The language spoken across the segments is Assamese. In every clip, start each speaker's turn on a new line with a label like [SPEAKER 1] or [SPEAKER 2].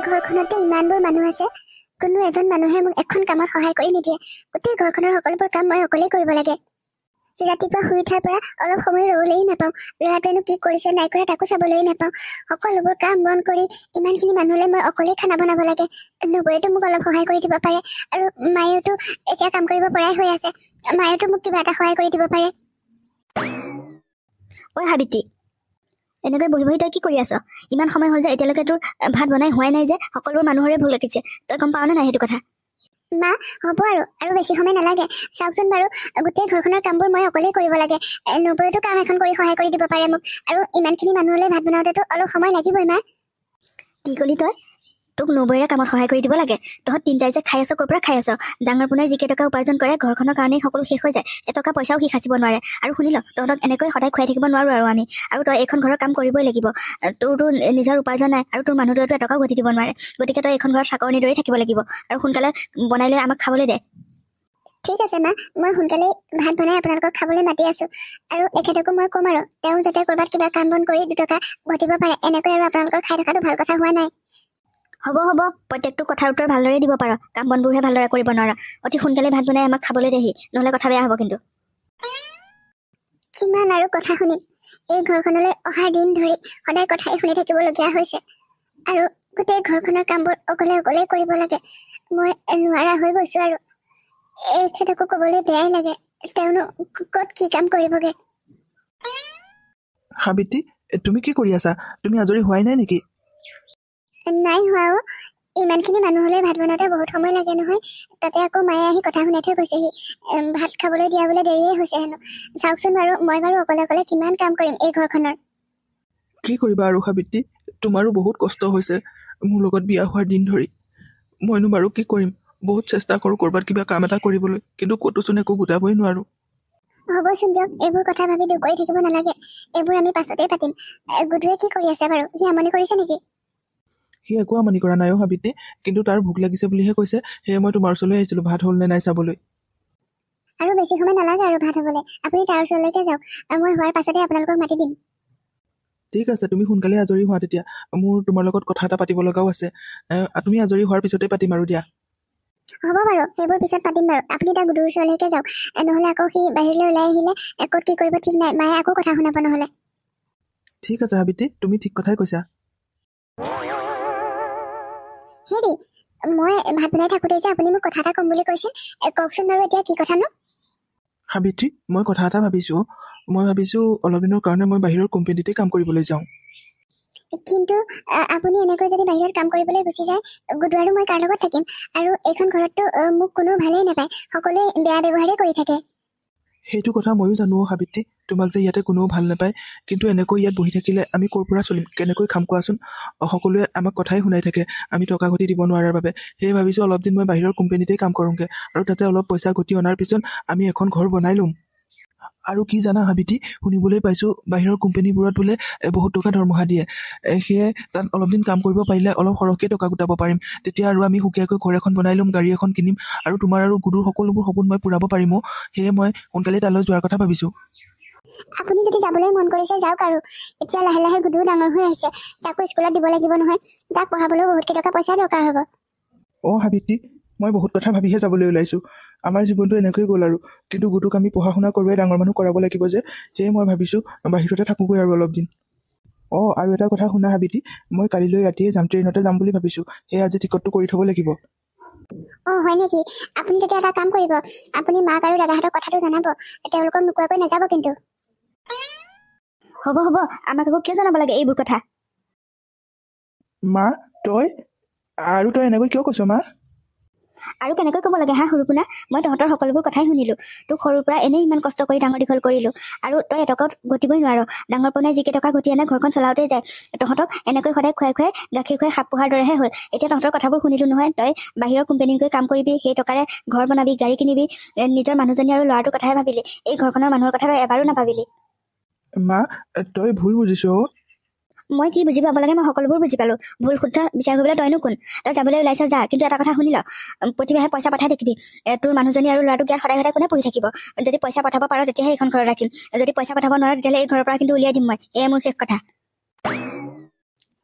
[SPEAKER 1] ঘৰখনতে ইমানবোৰ মানুহ আছে, কোনো এজন মানুহে মোক এখন কামত সহায় কৰি নিদিয়ে। গোটেই ঘৰখনৰ সকলোবোৰ কাম মই অকলেই কৰিব লাগে। ৰাতিপুৱা শুই উঠাৰ পৰা অলপ সময় ৰ'বলৈও নাপাওঁ। ল'ৰাটোৱেনো কি কৰিছে নাই কৰা তাকো চাবলৈও নাপাওঁ। সকলোবোৰ কাম বন কৰি ইমানখিনি মানুহলৈ মই অকলেই খানা বনাব লাগে। নবৌয়েতো মোক অলপ সহায় কৰি দিব পাৰে, আৰু মায়েওতো এতিয়া কাম কৰিব পৰাই হৈ আছে। মায়েতো মোক কিবা এটা সহায় কৰি দিব পাৰে।
[SPEAKER 2] ঐ সাবিত্ৰী, এনেকৈ বহি বহি তই কি কৰি আছ? ইমান সময় হ'ল যে এতিয়ালৈকে তোৰ ভাত বনাই হোৱাই নাই যে। সকলোবোৰ মানুহৰে ভোক লাগিছে, তই গম পাৱ নে নাই সেইটো কথা?
[SPEAKER 1] মা, হ'ব আৰু বেছি সময় নালাগে। চাওকচোন বাৰু, গোটেই ঘৰখনৰ কামবোৰ মই অকলেই কৰিব লাগে। নবৌয়েতো কাম এখন কৰি সহায় কৰি দিব পাৰে মোক, আৰু ইমানখিনি মানুহলৈ ভাত বনাওঁতেতো অলপ সময় লাগিবই। মা,
[SPEAKER 2] কি কলি তই? তোক নবৌয়েৰে কামত সহায় কৰি দিব লাগে? তহঁত তিনিটাই যে খাই আছ, ক'ৰ পৰা খাই আছ? ডাঙৰ পোনাই যিকেইটকা উপাৰ্জন কৰে ঘৰখনৰ কাৰণেই সকলো শেষ হৈ যায়। এটকা পইচাও সি সাঁচিব নোৱাৰে। আৰু শুনি ল, তহঁতক এনেকৈ সদায় খুৱাই থাকিব নোৱাৰো আৰু আমি। আৰু তই এইখন ঘৰৰ কাম কৰিবই লাগিব। তোৰতো নিজৰ উপাৰ্জন নাই, আৰু তোৰ মানুহটোৱেতো এটকাও ঘটি দিব নোৱাৰে। গতিকে তই এইখন ঘৰত চাকৰিৰ দৰেই থাকিব লাগিব, আৰু সোনকালে বনাই লৈ আমাক খাবলৈ দে।
[SPEAKER 1] ঠিক আছে মা, মই সোনকালে ভাত বনাই আপোনালোকক খাবলৈ মাতি আছো। আৰু এখেতকো মই ক'ম আৰু তেওঁ যাতে ক'ৰবাত কিবা কাম বন কৰি দুটকা ঘটিব পাৰে। এনেকৈ আৰু আপোনালোকৰ খাই থকাটো ভাল কথা হোৱা নাই।
[SPEAKER 2] হ'ব, প্ৰত্যেকটো কথাৰ উত্তৰ ভালদৰে দিব পাৰ, কাম বনবোৰহে ভালদৰে কৰিব নোৱাৰ। অতি সোনকালে ভাত বনাই আমাক খাবলৈ দেহি, নহ'লে কথা বেয়া হ'ব কিন্তু।
[SPEAKER 1] কিমান আৰু কথা শুনিম? এই ঘৰখনলৈ অহাৰ দিন ধৰি সদায় কথাই শুনি থাকিবলগীয়া হৈছে, আৰু গোটেই ঘৰখনৰ কামবোৰ অকলে কৰিব লাগে। মই নোৱাৰা হৈ গৈছো, আৰু এখেতকো ক'বলৈ বেয়াই লাগে। তেওঁনো ক'ত কি কাম কৰিবগে।
[SPEAKER 3] সাবিত্ৰী, তুমি কি কৰি আছা? তুমি আজৰি হোৱাই নাই নেকি?
[SPEAKER 1] নাই হোৱাও। ইমানখিনি মানুহ হ'লে ভাত বনাওঁতে বহুত সময় লাগে নহয়। তাতে আকৌ মায়ে আহি কথা শুনাই থৈ গৈছেহি, ভাত খাবলৈ দিয়া বোলে দেৰিয়ে হৈছে হেনো। চাওকচোন বাৰু, মই বাৰু অকলে কিমান কাম কৰিম এই ঘৰখনৰ।
[SPEAKER 3] কি কৰিবা আৰু সাবিত্ৰী, তোমাৰো বহুত কষ্ট হৈছে মোৰ লগত বিয়া হোৱাৰ দিন ধৰি। মইনো বাৰু কি কৰিম? বহুত চেষ্টা কৰোঁ ক'ৰবাত কিবা কাম এটা কৰিবলৈ, কিন্তু ক'তোচোন একো গোটাবই নোৱাৰোঁ।
[SPEAKER 1] হ'বচোন দিয়ক, এইবোৰ কথা ভাবি দুখ কৰি থাকিব নালাগে। এইবোৰ আমি পাছতেই পাতিম। গুডুৱে কি কৰি আছে বাৰু? সি আমনি কৰিছে নেকি?
[SPEAKER 3] সি একো আমনি কৰা নাই সাবিত্ৰী, কিন্তু তাৰ ভোক লাগিছে বুলিহে কৈছে। সেয়ে মই তোমাৰ ওচৰলৈ আহিছিলোঁ ভাত হ'ল নে নাই চাবলৈ।
[SPEAKER 1] আৰু বেছি সময় নালাগে আৰু ভাত হ'বলৈ। আপুনি তাৰ ওচৰলৈকে যাওক, মই হোৱাৰ পাছতে আপোনালোকক মাতি দিম।
[SPEAKER 3] ঠিক আছে, তুমি সোনকালে আজৰি হোৱা তেতিয়া। মোৰ তোমাৰ লগত কথা এটা পাতিব লগাও আছে। তুমি আজৰি হোৱাৰ পিছতে পাতিম আৰু দিয়া।
[SPEAKER 1] হ'ব বাৰু, সেইবোৰ পিছত পাতিম বাৰু। আপুনি তাৰ গুডুৰ ওচৰলৈকে যাওক, নহ'লে আকৌ সি বাহিৰলৈ ওলাই আহিলে ক'ত কি কৰিব ঠিক নাই। মায়ে আকৌ কথা শুনাব নহ'লে।
[SPEAKER 3] ঠিক আছে সাবিত্ৰী, তুমি ঠিক কথাই কৈছা।
[SPEAKER 1] হেৰি, মই ভাত বনাই থাকোঁতে যে আপুনি মোক কথা এটা ক'ম বুলি কৈছিল, কওকচোন বাৰু এতিয়া কি কথানো?
[SPEAKER 3] সাবিত্ৰী, মই কথা এটা ভাবিছোঁ। মই ভাবিছোঁ অলপ দিনৰ কাৰণে মই বাহিৰৰ কোম্পানীতে কাম কৰিবলৈ যাওঁ।
[SPEAKER 1] কিন্তু আপুনি এনেকৈ যদি বাহিৰত কাম কৰিবলৈ গুচি যায়, গুডু আৰু মই কাৰ লগত থাকিম? আৰু এইখন ঘৰততো মোক কোনো ভালেই নাপায়, সকলোৱে বেয়া ব্যৱহাৰেই কৰি থাকে।
[SPEAKER 3] সেইটো কথা ময়ো জানো সাবিত্ৰী, তোমাক যে ইয়াতে কোনেও ভাল নাপায়। কিন্তু এনেকৈ ইয়াত বহি থাকিলে আমি ক'ৰ পৰা চলিম? কেনেকৈ খাম কোৱাচোন? সকলোৱে আমাক কথাই শুনাই থাকে আমি টকা ঘটি দিব নোৱাৰাৰ বাবে। সেয়ে ভাবিছোঁ অলপ দিন মই বাহিৰৰ কোম্পানীতে কাম কৰোঁগৈ, আৰু তাতে অলপ পইচা ঘটি অনাৰ পিছত আমি এখন ঘৰ বনাই ল'ম। আৰু কি জানা সাবিত্ৰী, শুনিবলৈ পাইছোঁ বাহিৰৰ কোম্পানীবোৰত বোলে বহুত টকা দৰমহা দিয়ে। সেয়ে তাত অলপ দিন কাম কৰিব পাৰিলে অলপ সৰহকৈ টকা গোটাব পাৰিম। তেতিয়া আৰু আমি সুকীয়াকৈ ঘৰ এখন বনাই ল'ম, গাড়ী এখন কিনিম, আৰু তোমাৰ আৰু গুডুৰ সকলোবোৰ সপোন মই পূৰাব পাৰিম। সেয়ে মই সোনকালে তালৈ যোৱাৰ কথা ভাবিছোঁ।
[SPEAKER 1] আপুনি যদি যাবলৈ মন কৰিছে যাওক, আৰু এতিয়া লাহে লাহে গুডুও ডাঙৰ হৈ আহিছে, তাকো স্কুলত দিব লাগিব নহয়। তাক পঢ়াবলৈও বহুত কেইটকা পইচা দৰকাৰ হ'ব।
[SPEAKER 3] সাবিত্ৰী, মই বহুত কথা ভাবিহে যাবলৈ ওলাইছোঁ। আমাৰ জীৱনটো এনেকৈয়ে গ'ল আৰু, কিন্তু গুডুক আমি পঢ়া শুনা কৰোৱাই ডাঙৰ মানুহ কৰাব লাগিব যে। সেয়ে মই ভাবিছোঁ বাহিৰতে থাকোঁগৈ আৰু অলপ দিন। আৰু এটা কথা শুনা সাবিত্ৰী, মই কালিলৈ ৰাতিয়ে যাম, ট্ৰেইনতে যাম বুলি ভাবিছোঁ। সেয়ে আজি টিকটটো কৰি থ'ব লাগিব।
[SPEAKER 1] হয় নেকি? আপুনি তেতিয়া এটা কাম কৰিব, আপুনি মাক আৰু দাদাহঁতক কথাটো জনাব। তেওঁলোকক নোকোৱাকৈ নাযাব কিন্তু।
[SPEAKER 2] হ'ব, আমাক আকৌ কিয় জনাব লাগে এইবোৰ কথা?
[SPEAKER 3] মা, তই এনেকৈ কিয় কৈছ মা?
[SPEAKER 2] আৰু কেনেকৈ ক'ব লাগে সৰু পোনা? মই তহঁতৰ সকলোবোৰ কথাই শুনিলোঁ। তোক সৰুৰ পৰা এনেই ইমান কষ্ট কৰি ডাঙৰ দীঘল কৰিলোঁ, আৰু তই এটকাও ঘটিবই নোৱাৰ। ডাঙৰ পোনাই যিকেইটকা ঘটি আনে ঘৰখন চলাওঁতেই যায়। তহঁতক এনেকৈ সদায় খুৱাই গাখীৰ খুৱাই সাপ পোহাৰ দৰেহে হ'ল। এতিয়া তহঁতৰ কথাবোৰ শুনিলোঁ নহয়। তই বাহিৰৰ কোম্পানীত গৈ কাম কৰিবি, সেই টকাৰে ঘৰ বনাবি, গাড়ী কিনিবি, নিজৰ মানুহজনী আৰু ল'ৰাটোৰ কথাই ভাবিলি। এই ঘৰখনৰ মানুহৰ কথা এবাৰো নাভাবিলি।
[SPEAKER 3] মা, তই ভুল বুজিছ।
[SPEAKER 2] মই কি বুজি পাব লাগে মই সকলোবোৰ বুজি পালোঁ। ভুল শুদ্ধ বিচাৰ কৰিবলৈ তইনো কোন? তই যাবলৈ ওলাইছ যা, কিন্তু এটা কথা শুনি ল, প্ৰতিমাহে পইচা পঠাই থাকিবি। তোৰ মানুহজনী আৰু ল'ৰাটোক ইয়াত সদায় কোনে পঢ়ি থাকিব? যদি পইচা পঠাব পাৰ তেতিয়াহে এইখন ঘৰত ৰাখিম। যদি পইচা পঠাব নোৱাৰো তেতিয়াহ'লে এই ঘৰৰ পৰা কিন্তু উলিয়াই দিম মই। এয়াই মোৰ শেষ কথা।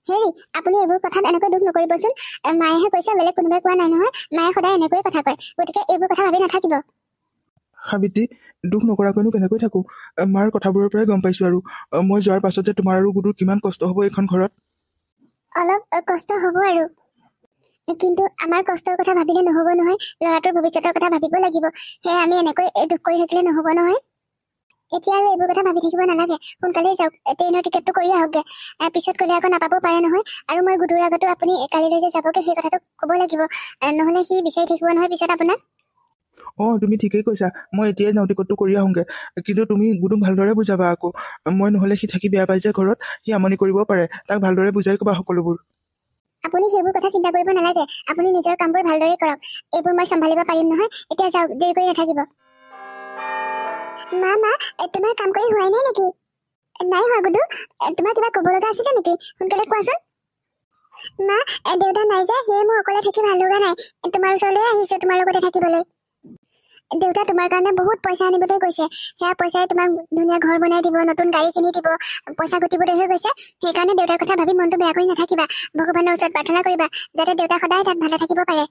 [SPEAKER 1] হেৰি আপুনি এইবোৰ কথাত এনেকৈ দুখ নকৰিবচোন। মায়েহে কৈছে, বেলেগ কোনোবাই কোৱা নাই নহয়। মায়ে সদায় এনেকৈয়ে কথা কয়, গতিকে এইবোৰ কথা ভাবি নাথাকিব।
[SPEAKER 3] সাবিত্ৰী, দুখ নকৰাকৈনো কেনেকৈ থাকোঁ? মাৰ কথাবোৰৰ পৰাই গম পাইছোঁ। আৰু মই যোৱাৰ পাছত যে তোমাৰ আৰু গুডুৰ কিমান কষ্ট হ'ব এইখন ঘৰত।
[SPEAKER 1] অলপ কষ্ট হ'ব আৰু, কিন্তু আমাৰ কষ্টৰ কথা ভাবিলে নহ'ব নহয়। ল'ৰাটোৰ ভৱিষ্যতৰ কথা ভাবিব লাগিব। সেয়ে আমি এনেকৈ দুখ কৰি থাকিলে নহ'ব নহয়। এতিয়া আৰু এইবোৰ কথা ভাবি থাকিব নালাগে। সোনকালেই যাওক, ট্ৰেইনৰ টিকেটটো কৰি আহকগৈ। পিছত গ'লে আকৌ নাপাব পাৰে নহয়। আৰু মই গুডুৰ আগতো আপুনি কালিলৈ যে যাবগৈ সেই কথাটো ক'ব লাগিব, নহ'লে সি বিচাৰি থাকিব নহয় পিছত আপোনাক।
[SPEAKER 3] অঁ, তুমি ঠিকেই কৈছা। মই এতিয়াই যাওঁ, টিকটটো কৰি আহোঁগৈ। কিন্তু তুমি গুডুক ভালদৰে বুজাবা আকৌ। মই নহ'লে সি থাকি বেয়া পাই যে ঘৰত, সি আমনি কৰিব পাৰে। তাক ভালদৰে বুজাই ক'বা সকলোবোৰ।
[SPEAKER 1] আপুনি সেইবোৰ কথা চিন্তা কৰিব নালাগে। আপুনি নিজৰ কামবোৰ ভালদৰে কৰক। এইবোৰ মই চম্ভালিব পাৰিম নহয়। এতিয়া যাওক, দেৰি কৰি নাথাকিব। মা, তোমাৰ কাম কৰি হোৱাই নাই নেকি? নাই হোৱা গুডু। তোমাৰ কিবা ক'ব লগা আছিলে নেকি? সোনকালে কোৱাচোন। মা, দেউতা নাই যে, সেয়ে মোৰ অকলে থাকি ভাল লগা নাই। তোমাৰ ওচৰলৈ আহিছো তোমাৰ লগতে থাকিবলৈ। দেউতা তোমাৰ কাৰণে বহুত পইচা আনিবলৈ গৈছে। সেয়া পইচাই তোমাক ধুনীয়া ঘৰ বনাই দিব, নতুন গাড়ী কিনি দিব, পইচা ঘটিবলৈ হৈ গৈছে। সেইকাৰণে দেউতাৰ কথা ভাবি মনটো বেয়া কৰি নাথাকিবা। ভগৱানৰ ওচৰত প্ৰাৰ্থনা কৰিবা যাতে দেউতা সদায় তাত ভালে থাকিব পাৰে।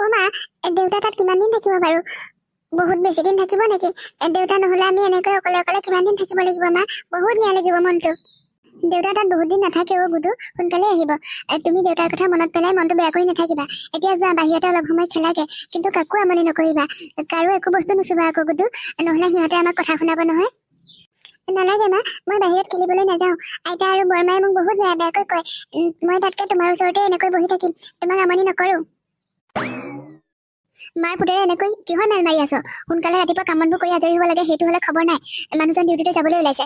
[SPEAKER 1] অ মা, দেউতা তাত কিমান দিন থাকিব বাৰু? বহুত বেছি দিন থাকিব নেকি? দেউতা নহ'লে আমি এনেকৈ অকলে অকলে কিমান দিন থাকিব লাগিব মা? বহুত বেয়া লাগিব মনটো। দেউতা তাত বহুত দিন নাথাকে অ গুডু, সোনকালে আহিব। তুমি দেউতাৰ কথা মনত পেলাই মনটো বেয়া কৰি নাথাকিবা। এতিয়া যোৱা, বাহিৰতে অলপ সময় খেলাগে, কিন্তু কাকো আমনি নকৰিবা। কাৰো একো বস্তু নুচুবা আকৌ গুডু, নহ'লে সিহঁতে আমাক কথা শুনাব নহয়। নালাগে মা, মই বাহিৰত খেলিবলৈ নাযাওঁ। আইতা আৰু বৰমাই মোক বহুত বেয়া বেয়াকৈ কয়। মই তাতকৈ তোমাৰ ওচৰতে এনেকৈ বহি থাকিম, তোমাক আমনি নকৰো। মাৰ পুতেৰে এনেকৈ কিহৰ মেল মাৰি আছ? সোনকালে ৰাতিপুৱা কাম বনবোৰ কৰি আজৰি হ'ব লাগে, সেইটো হ'লে খবৰ নাই। মানুহজন ডিউটিতে যাবলৈ ওলাইছে,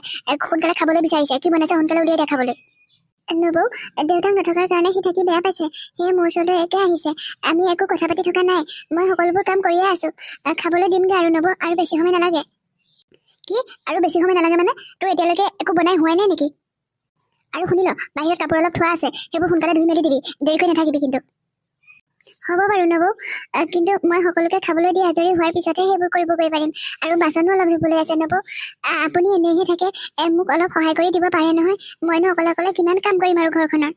[SPEAKER 1] সোনকালে খাবলৈ বিচাৰিছে। কি বনাইছে সোনকালে উলিয়াই দেখাবলৈ। নবৌ, দেউতাক নথকাৰ কাৰণে সি থাকি বেয়া পাইছে, সেয়ে মোৰ ওচৰলৈ একে আহিছে। আমি একো কথা পাতি থকা নাই, মই সকলোবোৰ কাম কৰিয়ে আছো। খাবলৈ দিমগে আৰু নবৌ, আৰু বেছি সময় নালাগে। কি আৰু বেছি সময় নালাগে মানে? তোৰ এতিয়ালৈকে একো বনাই হোৱাই নাই নেকি? আৰু শুনি ল, বাহিৰত কাপোৰ অলপ থোৱা আছে, সেইবোৰ সোনকালে ধুই মেলি দিবি, দেৰিকৈ নাথাকিবি কিন্তু। হ'ব বাৰু নবৌ, কিন্তু মই সকলোকে খাবলৈ দি আজৰি হোৱাৰ পিছতহে সেইবোৰ কৰিবগৈ পাৰিম। আৰু বাচনো অলপ ধুবলৈ আছে নবৌ। আপুনি এনেহে থাকে, মোক অলপ সহায় কৰি দিব পাৰে নহয়। মইনো অকলে অকলে কিমান কাম কৰিম আৰু ঘৰখনৰ।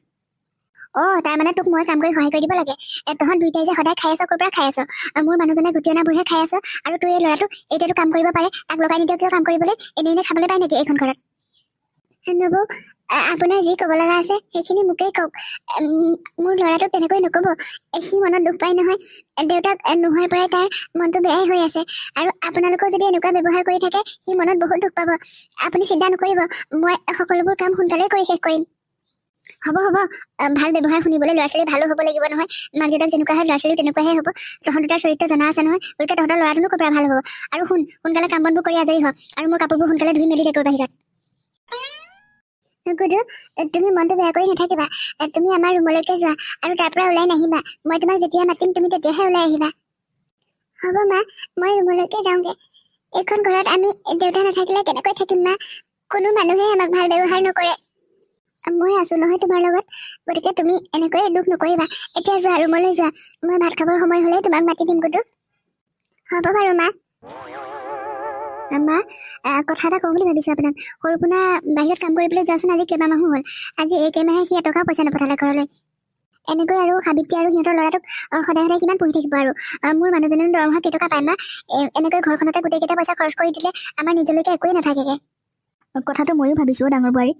[SPEAKER 1] তাৰমানে তোক মই কাম কৰি সহায় কৰি দিব লাগে? তহঁত দুইটাই যে সদায় খাই আছ, ক'ৰ পৰা খাই আছ? মোৰ মানুহজনে গুটি অনাবোৰহে খাই আছ। আৰু তোৰ এই ল'ৰাটোক এতিয়াতো কাম কৰিব পাৰে, তাক লগাই নিদিয় কিয় কাম কৰিবলৈ? এনে খাবলৈ পাই নেকি এইখন ঘৰত? নবৌ, আপোনাৰ যি ক'ব লগা আছে সেইখিনি মোকেই কওক। মোৰ ল'ৰাটোক তেনেকৈ নক'ব, সি মনত দুখ পায় নহয়। দেউতাক নোহোৱাৰ পৰাই তাৰ মনটো বেয়াই হৈ আছে। আৰু আপোনালোকেও যদি এনেকুৱা ব্যৱহাৰ কৰি থাকে, সি মনত বহুত দুখ পাব। আপুনি চিন্তা নকৰিব, মই সকলোবোৰ কাম সোনকালেই কৰি শেষ কৰিম। হ'ব, ভাল ব্যৱহাৰ শুনিবলৈ ল'ৰা ছোৱালী ভালো হ'ব লাগিব নহয়। মাক দেউতাক যেনেকুৱা হয় ল'ৰা ছোৱালীও তেনেকুৱাহে হ'ব। তহঁত দুটাৰ চৰিত্ৰ জনা আছে নহয়, গতিকে তহঁতৰ ল'ৰাটোনো ক'ৰ পৰা ভাল হ'ব? আৰু সোনকালে কাম বনবোৰ কৰি আজৰি হ, আৰু মোৰ কাপোৰবোৰ সোনকালে ধুই মেলি থাকো বাহিৰত। গুডু, তুমি মনটো বেয়া কৰি নাথাকিবা। তুমি আমাৰ ৰুমলৈকে যোৱা, আৰু তাৰ পৰা ওলাই নাহিবা। মই তোমাক যেতিয়া মাতিম তুমি তেতিয়াহে ওলাই আহিবা। হ'ব মা, মই ৰুমলৈকে যাওঁগে। এইখন ঘৰত আমি দেউতা নাথাকিলে কেনেকৈ থাকিম মা? কোনো মানুহে আমাক ভাল ব্যৱহাৰ নকৰে। মই আছো নহয় তোমাৰ লগত, গতিকে তুমি এনেকৈয়ে দুখ নকৰিবা। এতিয়া যোৱা, ৰুমলৈ যোৱা। মই ভাত খাবৰ সময় হ'লে তোমাক মাতি দিম গুডু। হ'ব বাৰু মা। মা, কথা এটা কওঁ বুলি ভাবিছোঁ আপোনাক। সৰুপোনা বাহিৰত কাম কৰিবলৈ যোৱাচোন আজি কেইবামাহো হ'ল। আজি এইকেইমাহে সি এটকাও পইচা নপঠালে ঘৰলৈ। এনেকৈ আৰু সাবিত্ৰী আৰু সিহঁতৰ ল'ৰাটোক সদায় সদায় কিমান পঢ়ি থাকিব আৰু? মোৰ মানুহজনৰ দৰমহা কেইটকা পায় মা? এনেকৈ ঘৰখনতে গোটেইকেইটা পইচা খৰচ কৰি দিলে আমাৰ নিজলৈকে একোৱেই নাথাকেগে।
[SPEAKER 2] কথাটো ময়ো ভাবিছোঁ ডাঙৰ বোৱাৰী,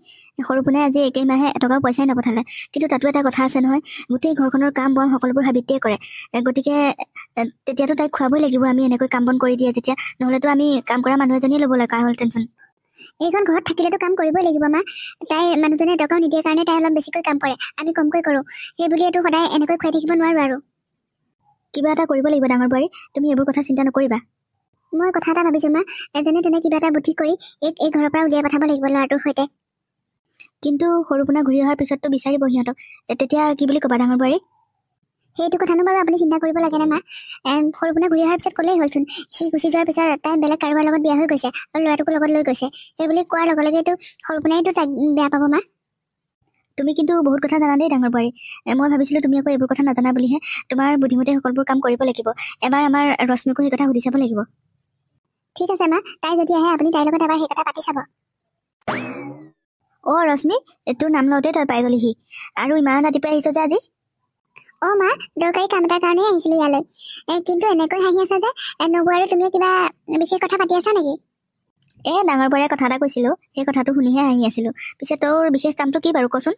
[SPEAKER 2] সৰুপোনাই আজি একেইমাহে এটকাও পইচাই নপঠালে। কিন্তু তাতো এটা কথা আছে নহয়, গোটেই ঘৰখনৰ কাম বন সকলোবোৰ সাবিত্ৰীয়ে কৰে। গতিকে তেতিয়াতো তাইক খুৱাবই লাগিব আমি এনেকৈ কাম বন কৰি দিয়ে যেতিয়া। নহ'লেতো আমি কাম কৰা মানুহ এজনীয়ে ল'ব লগা হ'ল টেনশ্যন।
[SPEAKER 1] এইখন ঘৰত থাকিলেতো কাম কৰিবই লাগিব মা। তাই মানুহজনে এটকাও নিদিয়ে কাৰণে তাই অলপ বেছিকৈ কাম কৰে, আমি কমকৈ কৰোঁ। সেই বুলিয়েতো সদায় এনেকৈ খুৱাই থাকিব নোৱাৰোঁ আৰু।
[SPEAKER 2] কিবা এটা কৰিব লাগিব ডাঙৰ বোৱাৰী, তুমি এইবোৰ কথা চিন্তা নকৰিবা।
[SPEAKER 1] মই কথা এটা ভাবিছোঁ মা, যেনে তেনে কিবা এটা বুদ্ধি কৰি এই ঘৰৰ পৰা উলিয়াই পঠাব লাগিব ল'ৰাটোৰ সৈতে।
[SPEAKER 2] কিন্তু সৰুপোনা ঘূৰি অহাৰ পিছততো বিচাৰিব সিহঁতক, তেতিয়া কি বুলি ক'বা ডাঙৰ বোৱাৰী?
[SPEAKER 1] সেইটো কথানো বাৰু আপুনি চিন্তা কৰিব লাগে নে মা? সৰুপোনা ঘূৰি অহাৰ পিছত ক'লেই হ'লচোন, সি গুচি যোৱাৰ পিছত তাই বেলেগ কাৰোবাৰ লগত বিয়া হৈ গৈছে আৰু ল'ৰাটোকো লগত লৈ গৈছে। সেই বুলি কোৱাৰ লগে লগেতো সৰুপোনাইতো তাইক বেয়া পাব মা।
[SPEAKER 2] তুমি কিন্তু বহুত কথা জানা দেই ডাঙৰ বোৱাৰী। মই ভাবিছিলোঁ তুমি আকৌ এইবোৰ কথা নাজানা বুলিহে। তোমাৰ বুদ্ধিমতে সকলোবোৰ কাম কৰিব লাগিব। এবাৰ আমাৰ ৰশ্মিকো সেই কথা সুধি চাব লাগিব।
[SPEAKER 1] ঠিক আছে মা, তাই যদি আহে আপুনি তাইৰ লগত এবাৰ সেই কথা পাতি চাব।
[SPEAKER 2] ৰশ্মি তোৰ নাম লওঁতে তই পাই গলিহি আৰু ইমান ৰাতিপুৱাই আহিছ যে আজি
[SPEAKER 1] মা দৰকাৰী কাম এটাৰ কাৰণে আহিছিলো ইয়ালৈ কিন্তু এনেকৈ হাঁহি আছা যে নবৌ আৰু তুমি কিবা বিশেষ কথা পাতি আছা নেকি
[SPEAKER 2] ডাঙৰ বৰাই কথা এটা কৈছিলো সেই কথাটো শুনিহে হাঁহি আছিলো পিছে তোৰ বিশেষ কামটো কি বাৰু কচোন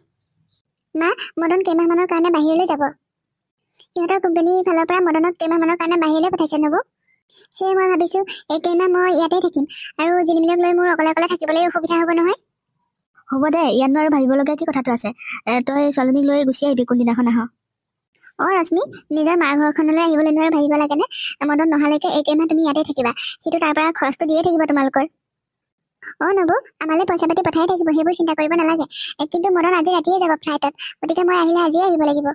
[SPEAKER 1] মা মদন কেইমাহমানৰ কাৰণে বাহিৰলৈ যাব সিহঁতৰ কোম্পানীৰ ফালৰ পৰা মদনক কেইমাহমানৰ কাৰণে বাহিৰলৈ পঠাইছে নবৌ সেয়ে মই ভাবিছো এই কেইমাহ মই ইয়াতে থাকিম আৰু জিনিমিলক লৈ মোৰ অকলে অকলে থাকিবলৈ অসুবিধা হ'ব নহয়
[SPEAKER 2] হ'ব দে ইয়াতনো আৰু ভাবিবলগীয়া কি কথাটো আছে তই ছোৱালীজনীক লৈ গুচি আহিবি কোনদিনাখন আহ
[SPEAKER 1] ৰশ্মি নিজৰ মাৰ ঘৰখনলৈ আহিবলৈ নোৱাৰে ভাবিব লাগেনে মদন নহালৈকে এই কেইমাহ তুমি ইয়াতে থাকিবা সিটো তাৰ পৰা খৰচটো দিয়ে থাকিব তোমালোকৰ নবৌ আমালৈ পইচা পাতি পঠাই থাকিব সেইবোৰ চিন্তা কৰিব নালাগে কিন্তু মদন আজি ৰাতিয়ে যাব ফ্লাইটত গতিকে মই আহিলে আজিয়ে আহিব লাগিব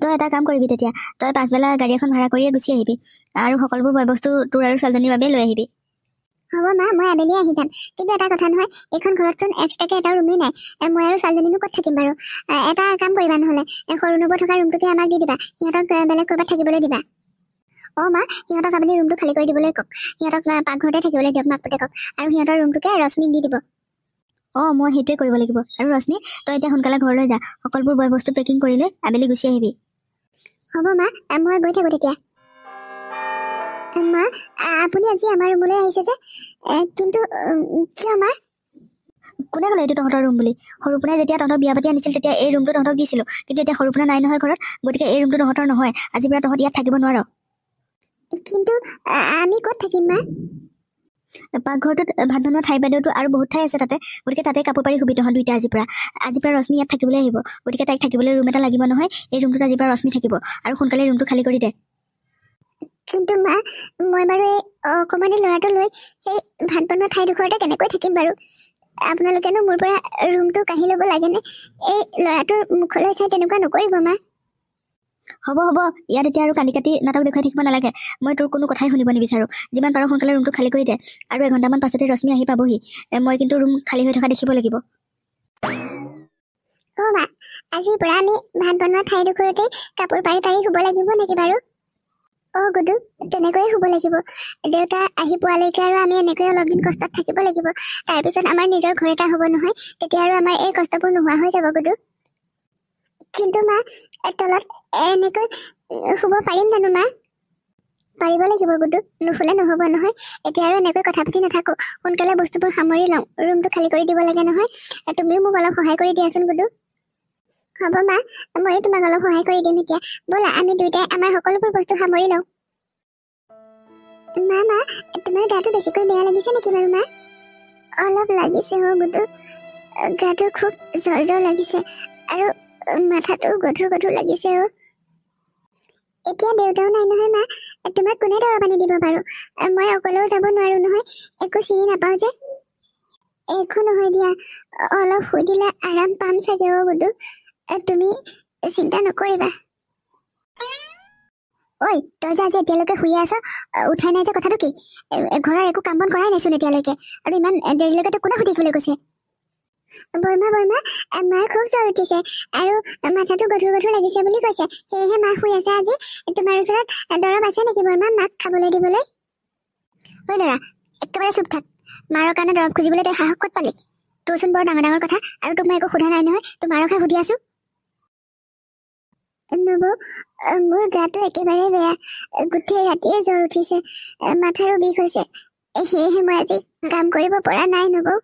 [SPEAKER 2] তই এটা কাম কৰিবি তেতিয়া তই পাছবেলা গাড়ী এখন ভাড়া কৰিয়ে গুচি আহিবি আৰু সকলোবোৰ বয় বস্তু তোৰ আৰু ছোৱালীজনীৰ বাবে লৈ আহিবি
[SPEAKER 1] হ'ব মা মই আবেলি আহি যাম কিন্তু এটা কথা নহয় এইখন ঘৰতচোন এক্সট্ৰাকে এটা ৰুমেই নাই মই আৰু ছোৱালীজনীনো ক'ত থাকিম বাৰু এটা কাম কৰিবা নহ'লে সৰু নবৌ থকা ৰুমটোকে আমাক দি দিবা সিহঁতক বেলেগ ক'ৰবাত থাকিবলৈ দিবা মা সিহঁতক আপুনি ৰুমটো খালী কৰি দিবলৈ কওক সিহঁতক পাকঘৰতে থাকিবলৈ দিয়ক মাক পুতেকক আৰু সিহঁতৰ ৰুমটোকে ৰশ্মিক দি দিব
[SPEAKER 2] মই সেইটোৱে কৰিব লাগিব আৰু ৰশ্মি তই এতিয়া সোনকালে ঘৰলৈ যা সকলোবোৰ বয় বস্তু পেকিং কৰি লৈ আবেলি গুচি আহিবি
[SPEAKER 1] হ'ব মা মই গৈ থাকোঁ তেতিয়া মা আপুনি আজি আমাৰ ৰুমলৈ আহিছে যে কিন্তু কিয় মা
[SPEAKER 2] কোনে ক'লে এইটো তহঁতৰ ৰুম বুলি সৰুপোনাই যেতিয়া তহঁতক বিয়া পাতি আনিছিল তেতিয়া এই ৰুমটো তহঁতক দিছিলোঁ কিন্তু এতিয়া সৰুপোনা নাই নহয় ঘৰত গতিকে এই ৰুমটো তহঁতৰ নহয় আজিৰ পৰা তহঁত ইয়াত থাকিব নোৱাৰ
[SPEAKER 1] কিন্তু আমি ক'ত থাকিম মা
[SPEAKER 2] পাকঘৰটোত ভাত বনোৱা ঠাই বাইদেউটো আৰু বহুত ঠাই আছে তাতে গতিকে তাতে কাপোৰ পাৰি শুবি তহঁত দুইটা আজিৰ পৰা ৰশ্মি ইয়াত থাকিবলৈ আহিব গতিকে তাইক থাকিবলৈ ৰুম এটা লাগিব নহয় এই ৰুমটোত আজিৰ পৰা ৰশ্মি থাকিব আৰু সোনকালে ৰুমটো খালী কৰি দে
[SPEAKER 1] কিন্তু মা মই বাৰু এই অকণমানি ল'ৰাটো লৈ সেই ভাত বনোৱা ঠাইডোখৰতে কেনেকৈ থাকিম বাৰু আপোনালোকেনো মোৰ পৰা ৰুমটো কাঢ়ি ল'ব লাগেনে এই ল'ৰাটোৰ মুখলৈ চাই তেনেকুৱা নকৰিব মা
[SPEAKER 2] হ'ব ইয়াত এতিয়া আৰু কান্দি কাটি নাটক দেখুৱাই থাকিব নালাগে মই তোৰ কোনো কথাই শুনিব নিবিচাৰোঁ যিমান পাৰোঁ সোনকালে ৰুমটো খালী কৰি দে আৰু এঘণ্টামান পাছতে ৰশ্মি আহি পাবহি মই কিন্তু ৰুম খালী হৈ থকা দেখিব লাগিব
[SPEAKER 1] মা আজিৰ পৰা আমি ভাত বনোৱা ঠাইডোখৰতে কাপোৰ পাৰি শুব লাগিব নেকি বাৰু গুডু তেনেকৈয়ে শুব লাগিব দেউতা আহি পোৱালৈকে আৰু আমি এনেকৈ অলপ দিন কষ্টত থাকিব লাগিব তাৰপিছত আমাৰ নিজৰ ঘৰ এটা হ'ব নহয় তেতিয়া আৰু আমাৰ এই কষ্টবোৰ নোহোৱা হৈ যাব গুডু কিন্তু মা তলত এনেকৈ শুব পাৰিম জানো মা পাৰিব লাগিব গুডু নুশুলে নহ'ব নহয় এতিয়া আৰু এনেকৈ কথা পাতি নাথাকোঁ সোনকালে বস্তুবোৰ সামৰি লওঁ ৰুমটো খালী কৰি দিব লাগে নহয় তুমিও মোক অলপ সহায় কৰি দিয়াচোন গুডু হ'ব মা ময়ো তোমাক অলপ সহায় কৰি দিম এতিয়া ব'লা আমি দুয়োটাই আমাৰ সকলোবোৰ বস্তু সামৰি লওঁ মা তোমাৰ গাটো বেছিকৈ বেয়া লাগিছে নেকি বাৰু মা অলপ লাগিছে গুডু গাটো খুব জ্বৰ লাগিছে আৰু মাথাটো গধুৰ লাগিছে এতিয়া দেউতাও নাই নহয় মা তোমাক কোনে দৰৱ পানী দিব বাৰু মই অকলেও যাব নোৱাৰো নহয় একো চিনি নাপাওঁ যে একো নহয় দিয়া অলপ শুই দিলে আৰাম পাম চাগে গুডু তুমি চিন্তা নকৰিবা ঐ তই যে আজি এতিয়ালৈকে শুই আছ উঠাই নাই যে কথাটো কি ঘৰৰ একো কাম বন কৰাই নাইচোন এতিয়ালৈকে আৰু ইমান দেৰিলৈকে তোক কোনে শুই থাকিবলৈ কৈছে বৰ্মা মাৰ খুব জ্বৰ উঠিছে আৰু মাথাটো গধুৰ লাগিছে বুলি কৈছে সেয়েহে মা শুই আছে আজি তোমাৰ ওচৰত দৰৱ আছে নেকি বৰ্মা মাক খাবলৈ দিবলৈ ঐ ল'ৰা একেবাৰে চুপ থাক মাৰৰ কাৰণে দৰৱ খুজিবলৈ তই সাহস ক'ত পালি তোৰচোন বৰ ডাঙৰ কথা আৰু তোক মই একো সোধা নাই নহয় তোৰ মাৰকহে সুধি আছো নবৌ মোৰ গাটো একেবাৰে বেয়া গোটেই ৰাতিয়ে জ্বৰ উঠিছে মাথাৰো বিষ হৈছে সেয়েহে মই আজি কাম কৰিব পৰা নাই নবৌ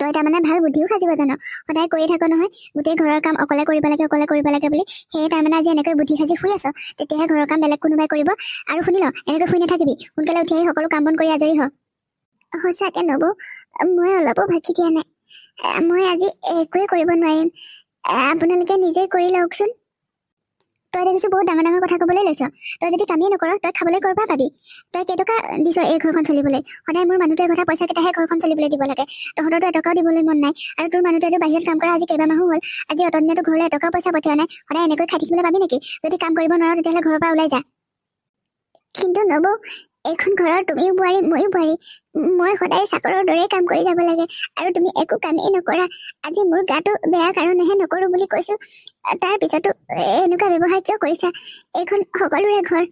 [SPEAKER 1] তই তাৰমানে ভাল বুদ্ধিও সাজিব জানো সদায় কৈয়ে থাক নহয় গোটেই ঘৰৰ কাম অকলে কৰিব লাগে বুলি সেয়ে তাৰমানে আজি এনেকৈ বুদ্ধি সাজি শুই আছ তেতিয়াহে ঘৰৰ কাম বেলেগ কোনোবাই কৰিব আৰু শুনি ল এনেকৈ শুই নাথাকিবি সোনকালে উঠি আহি সকলো কাম বন কৰি আজৰি হ সঁচাকৈ নবৌ মই অলপো ভাকি দিয়া নাই মই আজি একোৱে কৰিব নোৱাৰিম আপোনালোকে নিজেই কৰি লওকচোন তই দেখিছোঁ বহুত ডাঙৰ কথা ক'বলৈ লৈছ তই যদি কামেই নকৰ তই খাবলৈ ক'ৰ পৰা পাবি তই কেইটকা দিছ এই ঘৰখন চলিবলৈ সদায় মোৰ মানুহটোৱে কথা পইচা কেইটাহে ঘৰখন চলিবলৈ দিব লাগে তহঁতৰতো এটকাও দিবলৈ মন নাই আৰু তোৰ মানুহটোৱেতো বাহিৰত কাম কৰা আজি কেইবামাহো হ'ল আজি অতদিনেতো ঘৰলৈ এটকা পইচা পঠিওৱা নাই সদায় এনেকৈ খাই থাকিবলৈ পাবি নেকি যদি কাম কৰিব নোৱাৰ তেতিয়াহ'লে ঘৰৰ পৰা ওলাই যা কিন্তু নবৌ এইখন ঘৰৰ তুমিও বোৱাৰী ময়ো বোৱাৰী মই সদায় চাকৰৰ দৰেই কাম কৰি যাব লাগে আৰু তুমি একো কামেই নকৰা আজি মোৰ গাটো বেয়া কাৰণেহে নকৰোঁ বুলি কৈছোঁ তাৰ পিছতো এনেকুৱা ব্যৱহাৰ কিয় কৰিছা এইখন সকলোৰে ঘৰ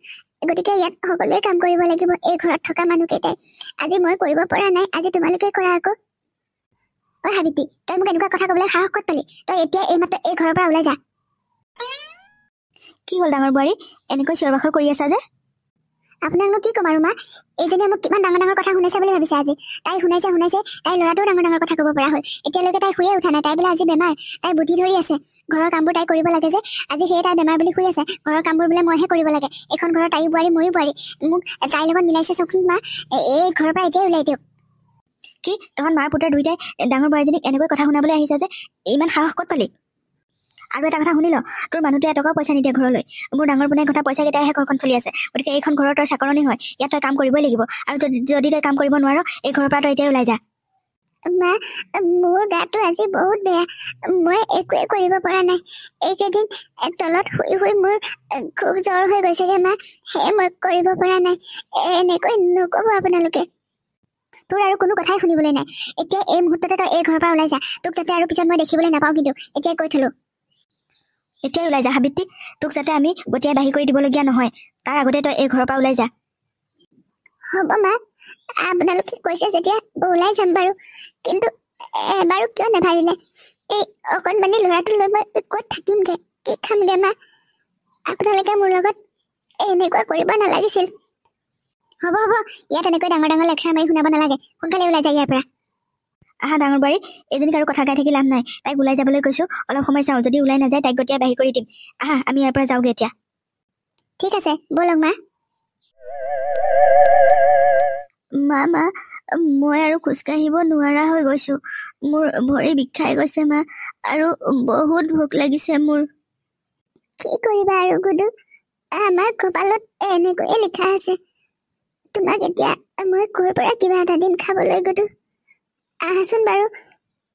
[SPEAKER 1] গতিকে ইয়াত সকলোৱে কাম কৰিব লাগিব এই ঘৰত থকা মানুহকেইটাই আজি মই কৰিব পৰা নাই আজি তোমালোকে কৰা আকৌ সাবিত্ৰী, তই মোক এনেকুৱা কথা ক'বলৈ সাহস ক'ত পালি? তই এতিয়া এইমাত্ৰ এই ঘৰৰ পৰা ওলাই যা।
[SPEAKER 2] কি হ'ল ডাঙৰ বোৱাৰী, এনেকৈ চিঞৰ বাখৰ কৰি আছা যে?
[SPEAKER 1] আপোনাকনো কি ক'ম আৰু মা, এইজনীয়ে মোক কিমান ডাঙৰ ডাঙৰ কথা শুনাইছে বুলি ভাবিছে আজি। তাই শুনাইছে তাই ল'ৰাটোও ডাঙৰ ডাঙৰ কথা ক'ব পৰা হ'ল। এতিয়ালৈকে তাই শুয়ে উঠা নাই। তাই বোলে আজি বেমাৰ, তাই বুদ্ধি ধৰি আছে। ঘৰৰ কামবোৰ তাই কৰিব লাগে যে, আজি সেয়ে তাই বেমাৰ বুলি শুই আছে। ঘৰৰ কামবোৰ বোলে মইহে কৰিব লাগে। এইখন ঘৰৰ তাইও বোৱাৰী ময়ো বোৱাৰী। মোক তাইৰ লগত মিলাইছে চাওকচোন মা। এই ঘৰৰ পৰা এতিয়াই ওলাই দিয়ক।
[SPEAKER 2] কি তহঁত মাৰ পুত্ৰৰ দুইটাই ডাঙৰ বোৱাৰীজনীক এনেকৈ কথা শুনাবলৈ আহিছে যে? ইমান সাহস ক'ত পালি? আৰু এটা কথা শুনি ল, তোৰ মানুহটোৱে এটকাও পইচা নিদিয়ে ঘৰলৈ। মোৰ ডাঙৰ পোনাই ঘটা পইচা কেইটাইহে ঘৰখন চলি আছে। গতিকে এইখন ঘৰৰ তই চাকৰণি হয়, ইয়াত তই কাম কৰিবই লাগিব। আৰু যদি তই কাম কৰিব নোৱাৰ, এই ঘৰৰ পৰা তই এতিয়াই ওলাই যা।
[SPEAKER 1] মা, মোৰ গাটো আজি বহুত বেয়া। মই একোৱে কৰিব পৰা নাই। এইকেইদিন তলত শুই শুই মোৰ খুব জ্বৰ হৈ গৈছেগে মা। সেয়ে মই কৰিব পৰা নাই। এনেকৈ নক'ব আপোনালোকে। তোৰ আৰু কোনো কথাই শুনিবলৈ নাই। এতিয়া এই মুহূৰ্ততে তই এই ঘৰৰ পৰা ওলাই যা। তোক যাতে আৰু পিছত মই দেখিবলৈ নাপাওঁ, কিন্তু এতিয়াই কৈ থলো।
[SPEAKER 2] এতিয়াই ওলাই যা সাবিত্ৰী, তোক যাতে আমি গতিয়াই বাহিৰ কৰি দিবলগীয়া নহয়, তাৰ আগতে তই এই ঘৰৰ পৰা ওলাই যা।
[SPEAKER 1] হ'ব মা, আপোনালোকে কৈছে যেতিয়া ওলাই যাম বাৰু। কিন্তু এবাৰো কিয় নাভাবিলে? এই অকণমানি ল'ৰাটো লৈ মই ক'ত থাকিমগে, কি খামগে মা? আপোনালোকে মোৰ লগত এনেকুৱা কৰিব নালাগিছিল। হ'ব হ'ব, ইয়াত এনেকৈ ডাঙৰ ডাঙৰ লেকচাৰ মাৰি শুনাব নালাগে। সোনকালে ওলাই যায় ইয়াৰ পৰা।
[SPEAKER 2] আহা ডাঙৰ বোৱাৰী, এজনীক আৰু কথা গাই থাকি লাভ নাই। তাইক ওলাই যাবলৈ কৈছো, অলপ সময় চাওঁ। যদি ওলাই নাযায় তাইক গতিয়াই বাহিৰ কৰি দিম। আহা, আমি ইয়াৰ পৰা যাওঁগে এতিয়া।
[SPEAKER 1] ঠিক আছে, ব'লক মা।
[SPEAKER 2] মা, মই আৰু খোজকাঢ়িব নোৱাৰা হৈ গৈছো। মোৰ ভৰি বিষাই গৈছে মা, আৰু বহুত ভোক লাগিছে মোৰ।
[SPEAKER 1] কি কৰিবা আৰু গুডু, আমাৰ কপালত এনেকৈয়ে লিখা আছে। তোমাক এতিয়া মই ক'ৰ পৰা কিবা এটা দিম খাবলৈ গুডু। আহাচোন বাৰু,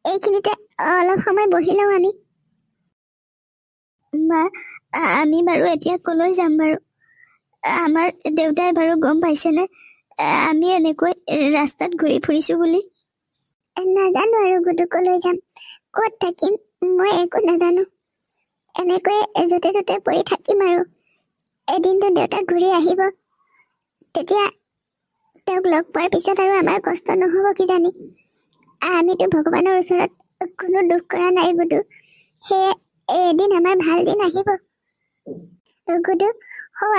[SPEAKER 1] এইখিনিতে অলপ সময় বহি লওঁ আমি।
[SPEAKER 2] মা, আমি বাৰু এতিয়া কলৈ যাম বাৰু? আমাৰ দেউতাই বাৰু গম পাইছেনে আমি এনেকৈ ৰাস্তাত ঘূৰি ফুৰিছো বুলি?
[SPEAKER 1] নাজানো আৰু গুডু, কলৈ যাম, ক'ত থাকিম, মই একো নাজানো। এনেকৈয়ে য'তে ত'তে পৰি থাকিম আৰু। এদিনতো দেউতা ঘূৰি আহিব, তেতিয়া তেওঁক লগ পোৱাৰ পিছত আৰু আমাৰ কষ্ট নহ'ব কিজানি। আমিতো ভগৱানৰ ওচৰত কোনো দুখ কৰা নাই গুডু। সেয়ে এদিন আমাৰ ভাল দিন আহিব। গুডু,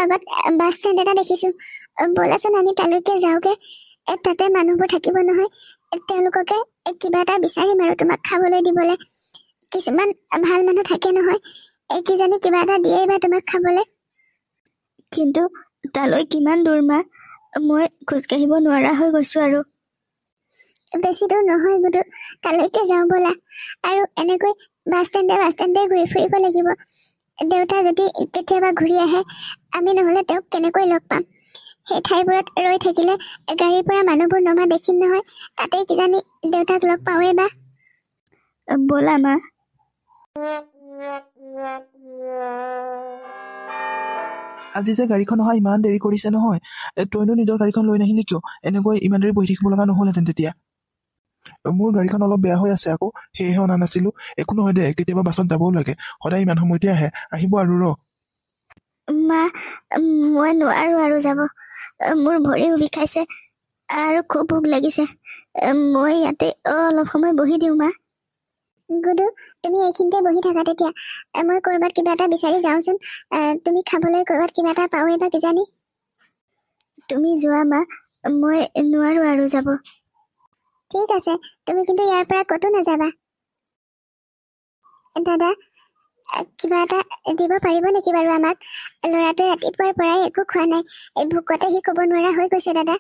[SPEAKER 1] আগত বাছ ষ্টেণ্ড এটা দেখিছো, ব'লাচোন আমি তালৈকে যাওঁগে। তাতে মানুহবোৰ থাকিব নহয়, তেওঁলোককে কিবা এটা বিচাৰিম আৰু তোমাক খাবলৈ দিবলৈ। কিছুমান ভাল মানুহ থাকে নহয়, কিজানি কিবা এটা দিয়েই বা তোমাক খাবলৈ।
[SPEAKER 2] কিন্তু তালৈ কিমান দূৰ মা? মই খোজকাঢ়িব নোৱাৰা হৈ গৈছো আৰু।
[SPEAKER 1] বেছি দূৰ নহয় গুডু, তালৈকে যাওঁ ব'লা। আৰু এনেকৈ বাছ ষ্টেণ্ডে ঘূৰি ফুৰিব লাগিব। দেউতা যদি কেতিয়াবা ঘূৰি আহে, আমি নহ'লে তেওঁক কেনেকৈ লগ পাম? সেই ঠাইবোৰত ৰৈ থাকিলে গাড়ীৰ পৰা মানুহবোৰ নমা দেখিম নহয়, তাতেই কিজানি দেউতাক লগ পাওঁৱেই বা।
[SPEAKER 2] ব'লা মা।
[SPEAKER 3] আজি যে গাড়ীখন অহা ইমান দেৰি কৰিছে নহয়, তইনো নিজৰ গাড়ীখন লৈ নাহিলি কিয়? এনেকৈ ইমান দেৰি বহি থাকিব লগা নহ'লহেঁতেন তেতিয়া। মোৰ গাড়ীখন অলপ বেয়া হৈ আছে আকৌ, সেয়েহে অনা নাছিলো। একো নহয় দে, কেতিয়াবা বাছত যাবও লাগে, সদায় ইমান সময়তে আহিব আৰু ৰ।
[SPEAKER 2] মা, মই নোৱাৰো আৰু যাব। মোৰ ভৰিও বিষাইছে আৰু খুব ভোক লাগিছে। মই ইয়াতে অলপ সময় বহি দিওঁ মা।
[SPEAKER 1] গুডু, তুমি এইখিনিতে বহি থাকা তেতিয়া। মই ক'ৰবাত কিবা এটা বিচাৰি যাওঁচোন। তুমি খাবলৈ ক'ৰবাত কিবা এটা পাওঁৱেই বা কিজানি।
[SPEAKER 2] তুমি যোৱা মা, মই নোৱাৰো আৰু যাব।
[SPEAKER 1] ঠিক আছে, তুমি কিন্তু ইয়াৰ পৰা ক'তো নাযাবা। দাদা, কিবা এটা দিব পাৰিব নেকি বাৰু আমাক? ল'ৰাটোৱে ৰাতিপুৱাৰ পৰাই একো খোৱা নাই, ভোকতে সি ক'ব নোৱাৰা হৈ গৈছে। দাদা,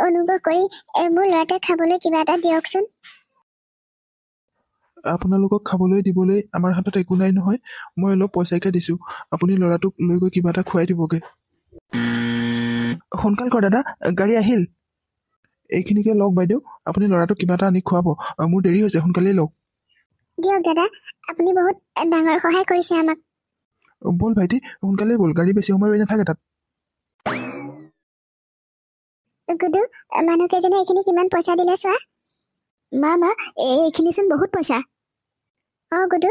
[SPEAKER 1] অনুগ্ৰহ কৰি মোৰ ল'ৰাটোৱে খাবলৈ কিবা এটা দিয়কচোন।
[SPEAKER 3] আপোনালোকক খাবলৈ দিবলৈ আমাৰ হাতত একো নাই নহয়, মই অলপ পইচাকে দিছো। আপুনি ল'ৰাটোক লৈ গৈ কিবা এটা খুৱাই দিবগে। সোনকাল কৰ দাদা, গাড়ী আহিল। এইখিনিকে লওক বাইদেউ, আপুনি ল'ৰাটোক কিবা এটা আনি খুৱাব। মোৰ দেৰি হৈছে, সোনকালেই লওক।
[SPEAKER 1] দিয়ক দাদা, আপুনি বহুত ডাঙৰ সহায় কৰিছে আমাক।
[SPEAKER 3] ব'ল ভাইটি, সোনকালেই ব'ল, গাড়ী বেছি সময় ৰৈ নাথাকে তাত।
[SPEAKER 1] গুডু, মানুহকেইজনে এইখিনি কিমান পইচা দিলে চোৱা।
[SPEAKER 2] মা, এইখিনিচোন বহুত পইচা।
[SPEAKER 1] গুডু,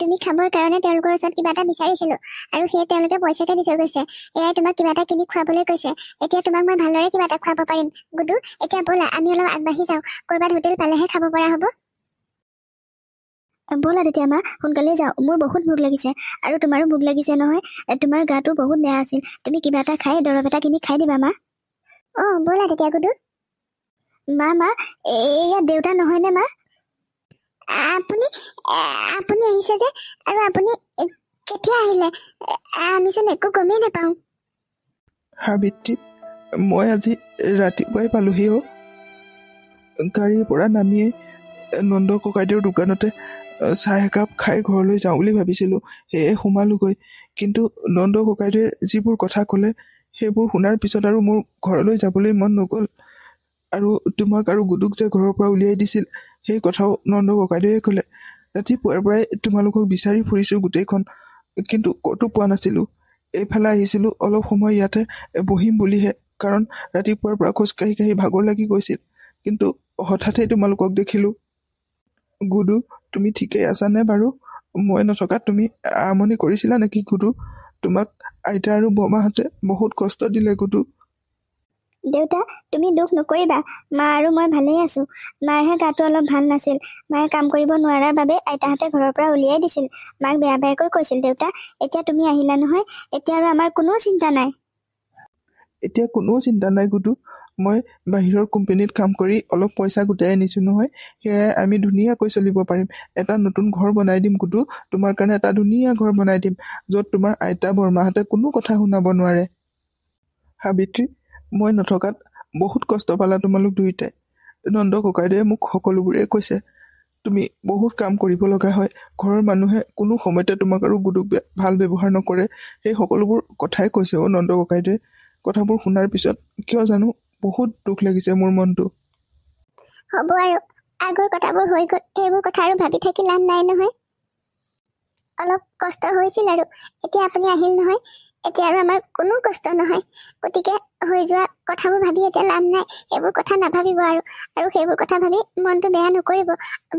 [SPEAKER 1] তুমি খাবৰ কাৰণে তেওঁলোকৰ ওচৰত কিবা এটা বিচাৰিছিলো, আৰু সেয়ে তেওঁলোকে পইচাকে দি থৈ গৈছে। এয়াই তোমাক কিবা এটা কিনি খুৱাবলৈ কৈছে। এতিয়া তোমাক মই ভালদৰে কিবা এটা খুৱাব পাৰিম। গুডু, এতিয়া ব'লা, আমি অলপ আগবাঢ়ি যাওঁ। ক'ৰবাত হোটেল পালেহে খাব পৰা হ'ব।
[SPEAKER 2] ব'লা তেতিয়া মা সোনকালে যাওঁ, মোৰ বহুত ভোক লাগিছে আৰু তোমাৰো ভোক লাগিছে নহয়। তোমাৰ গাটো বহুত বেয়া আছিল, তুমি কিবা এটা খাই দৰৱ এটা কিনি খাই দিবা মা।
[SPEAKER 1] ব'লা তেতিয়া গুডু।
[SPEAKER 2] মা এয়া দেউতা নহয়নে মা?
[SPEAKER 1] আপুনি আপুনি আহিছে যে, আৰু আপুনি কেতিয়া আহিলে? আমিচোন একো গমেই নাপাওঁ।
[SPEAKER 3] সাবিত্ৰী, মই আজি ৰাতিপুৱাই পালোহি। গাড়ীৰ পৰা নামিয়েই নন্দ ককাইদেউৰ দোকানতে চাহ একাপ খাই ঘৰলৈ যাওঁ বুলি ভাবিছিলোঁ, সেয়ে সোমালোগৈ। কিন্তু নন্দ ককাইদেৱে যিবোৰ কথা ক'লে সেইবোৰ শুনাৰ পিছত আৰু মোৰ ঘৰলৈ যাবলৈ মন নগ'ল। আৰু তোমাক আৰু গুডুক যে ঘৰৰ পৰা উলিয়াই দিছিল সেই কথাও নন্দ ককাইদেৱে ক'লে। ৰাতিপুৱাৰ পৰাই তোমালোকক বিচাৰি ফুৰিছোঁ গোটেইখন, কিন্তু ক'তো পোৱা নাছিলোঁ। এইফালে আহিছিলোঁ অলপ সময় ইয়াতে বহিম বুলিহে, কাৰণ ৰাতিপুৱাৰ পৰা খোজকাঢ়ি কাঢ়ি ভাগৰ লাগি গৈছিল। কিন্তু হঠাতে তোমালোকক দেখিলোঁ। গুডু, তুমি ঠিকেই আছানে বাৰু? মই নথকাত তুমি আমনি কৰিছিলা নেকি গুডু? তোমাক আইতা আৰু বৰমাহঁতে বহুত কষ্ট দিলে গুডু।
[SPEAKER 2] দেউতা, তুমি দুখ নকৰিবা, মা আৰু মই ভালেই আছোঁ। মাৰহে গাটো অলপ ভাল নাছিল, মায়ে কাম কৰিব নোৱাৰাৰ বাবে আইতাহঁতে ঘৰৰ পৰা উলিয়াই দিছিল। মাক বেয়া বেয়াকৈ কৈছিল। দেউতা, এতিয়া তুমি আহিলা নহয়, এতিয়া আৰু আমাৰ কোনো চিন্তা নাই।
[SPEAKER 3] এতিয়া কোনো চিন্তা নাই গুডু। মই বাহিৰৰ কোম্পানীত কাম কৰি অলপ পইচা গোটাই আনিছোঁ নহয়, সেয়াই আমি ধুনীয়াকৈ চলিব পাৰিম। এটা নতুন ঘৰ বনাই দিম গুডু, তোমাৰ কাৰণে এটা ধুনীয়া ঘৰ বনাই দিম, য'ত তোমাৰ আইতা বৰমাহঁতে কোনো কথা শুনাব নোৱাৰে। সাবিত্ৰী, মই নথকাত বহুত কষ্ট পালা তোমালোক দুয়োটাই। নন্দ ককাইদেৱে মোক সকলোবোৰে কৈছে তুমি বহুত কাম কৰিব লগা হয়, ঘৰৰ মানুহে কোনো সময়তে তোমাক আৰু গুডুক ভাল ব্যৱহাৰ নকৰে, সেই সকলোবোৰ কথাই কৈছে নন্দ ককাইদেৱে। কথাবোৰ শুনাৰ পিছত কিয় জানো বহুত দুখ লাগিছে মোৰ মনটো।
[SPEAKER 1] হ'ব আৰু, আগৰ কথাবোৰ হৈ গ'ল, সেইবোৰ কথা আৰু ভাবি থাকি লাভ নাই নহয়। অলপ কষ্ট হৈছিল আৰু এতিয়া আপুনি আহিল নহয়, এতিয়া আৰু আমাৰ কোনো কষ্ট নহয়। গতিকে হৈ যোৱা কথাবোৰ ভাবি এতিয়া লাভ নাই, সেইবোৰ কথা নাভাবিব আৰু সেইবোৰ কথা ভাবি মনটো বেয়া নকৰিব।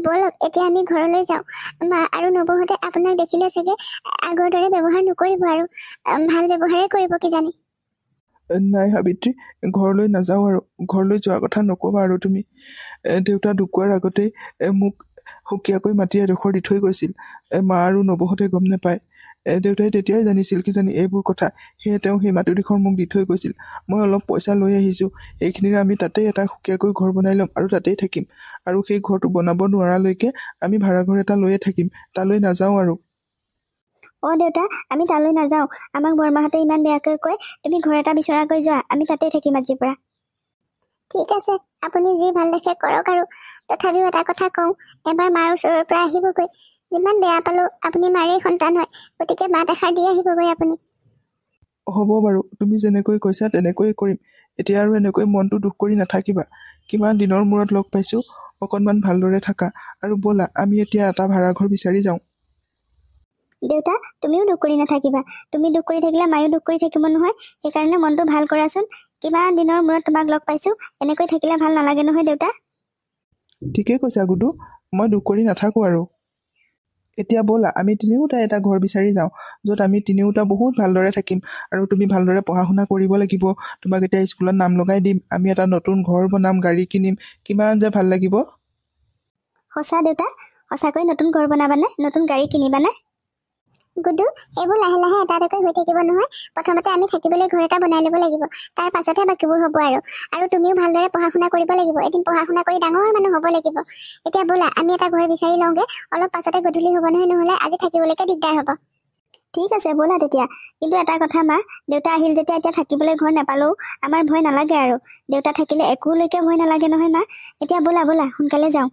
[SPEAKER 1] ব'লক এতিয়া আমি ঘৰলৈ যাওঁ। মা আৰু নবৌহঁতে আপোনাক দেখিলে চাগে আগৰ দৰে ব্যৱহাৰ নকৰিব আৰু ভাল ব্যৱহাৰেই কৰিব কিজানি।
[SPEAKER 3] নাই সাবিত্ৰী, ঘৰলৈ নাযাওঁ আৰু, ঘৰলৈ যোৱা কথা নক'বা আৰু তুমি। দেউতা ঢুকোৱাৰ আগতেই মোক সুকীয়াকৈ মাটি এডোখৰ দি থৈ গৈছিল। মা আৰু নবৌহঁতে গম নাপায়। দেউতাই তেতিয়াই জানিছিল কিজানি এইবোৰ কথা, সেয়ে তেওঁ সেই মাটিডোখৰ মোক দি থৈ গৈছিল। মই অলপ পইচা লৈ আহিছোঁ, সেইখিনিৰে আমি তাতেই এটা সুকীয়াকৈ ঘৰ বনাই ল'ম আৰু তাতেই থাকিম। আৰু সেই ঘৰটো বনাব নোৱাৰালৈকে আমি ভাড়াঘৰ এটা লৈয়ে থাকিম, তালৈ নাযাওঁ আৰু।
[SPEAKER 2] দেউতা, আমি তালৈ নাযাওঁ। আমাক বৰমাহঁতে ইমান বেয়াকৈ কয়, তুমি ঘৰ এটা বিচৰাকৈ যোৱা, আমি তাতেই থাকিম আজিৰ পৰা।
[SPEAKER 1] ঠিক আছে, আপুনি যি ভাল দেখে কৰক আৰু। তথাপিও এটা কথা কওঁ, এবাৰ মাৰ ওচৰৰ পৰা আহিবগৈ। যিমান বেয়া পালোঁ আপুনি মাৰেই সন্তান হয়, গতিকে মাত এষাৰ দি আহিবগৈ আপুনি।
[SPEAKER 3] হ'ব বাৰু, তুমি যেনেকৈ কৈছা তেনেকৈয়ে কৰিম। এতিয়া আৰু এনেকৈ মনটো দুখ কৰি নাথাকিবা। কিমান দিনৰ মূৰত লগ পাইছোঁ, অকণমান ভালদৰে থাকা। আৰু ব'লা আমি এতিয়া এটা ভাড়াঘৰ বিচাৰি যাওঁ।
[SPEAKER 2] দেউতা, তুমিও দুখ কৰি নাথাকিবা। তুমি দুখ কৰি থাকিলে মায়েও দুখ কৰি থাকিব নহয়, সেইকাৰণে মনটো ভাল কৰাচোন। কিমান দিনৰ মূৰত তোমাক লগ পাইছোঁ, এনেকৈ থাকিলে ভাল নালাগে নহয় দেউতা।
[SPEAKER 3] ঠিকেই কৈছা গুডু, মই দুখ কৰি নাথাকোঁ আৰু। এতিয়া ব'লা আমি তিনিওটা এটা ঘৰ বিচাৰি যাওঁ, য'ত আমি তিনিওটা বহুত ভালদৰে থাকিম। আৰু তুমি ভালদৰে পঢ়া শুনা কৰিব লাগিব, তোমাক এতিয়া স্কুলত নাম লগাই দিম, আমি এটা নতুন ঘৰ বনাম, গাড়ী কিনিম, কিমান যে ভাল লাগিব।
[SPEAKER 2] সঁচা দেউতা, সঁচাকৈ নতুন ঘৰ বনাবানে? নতুন গাড়ী কিনিবানে?
[SPEAKER 1] গুডু, এইবোৰ লাহে লাহে এটা এটাকৈ হৈ থাকিব নহয়। প্ৰথমতে আমি থাকিবলৈ ঘৰ এটা বনাই ল'ব লাগিব, তাৰ পাছতহে বাকীবোৰ হ'ব আৰু তুমিও ভালদৰে পঢ়া শুনা কৰিব লাগিব, এদিন পঢ়া শুনা কৰি ডাঙৰ মানুহ হ'ব লাগিব। এতিয়া ব'লা আমি এটা ঘৰ বিচাৰি লওঁগৈ, অলপ পাছতে গধূলি হ'ব নহয়, নহ'লে আজি থাকিবলৈকে দিগদাৰ হ'ব।
[SPEAKER 2] ঠিক আছে ব'লা তেতিয়া। কিন্তু এটা কথা মা, দেউতা আহিল যেতিয়া এতিয়া থাকিবলৈ ঘৰ নাপালেও আমাৰ ভয় নালাগে আৰু। দেউতা থাকিলে একোলৈকে ভয় নালাগে নহয় মা। এতিয়া ব'লা সোনকালে যাওঁ।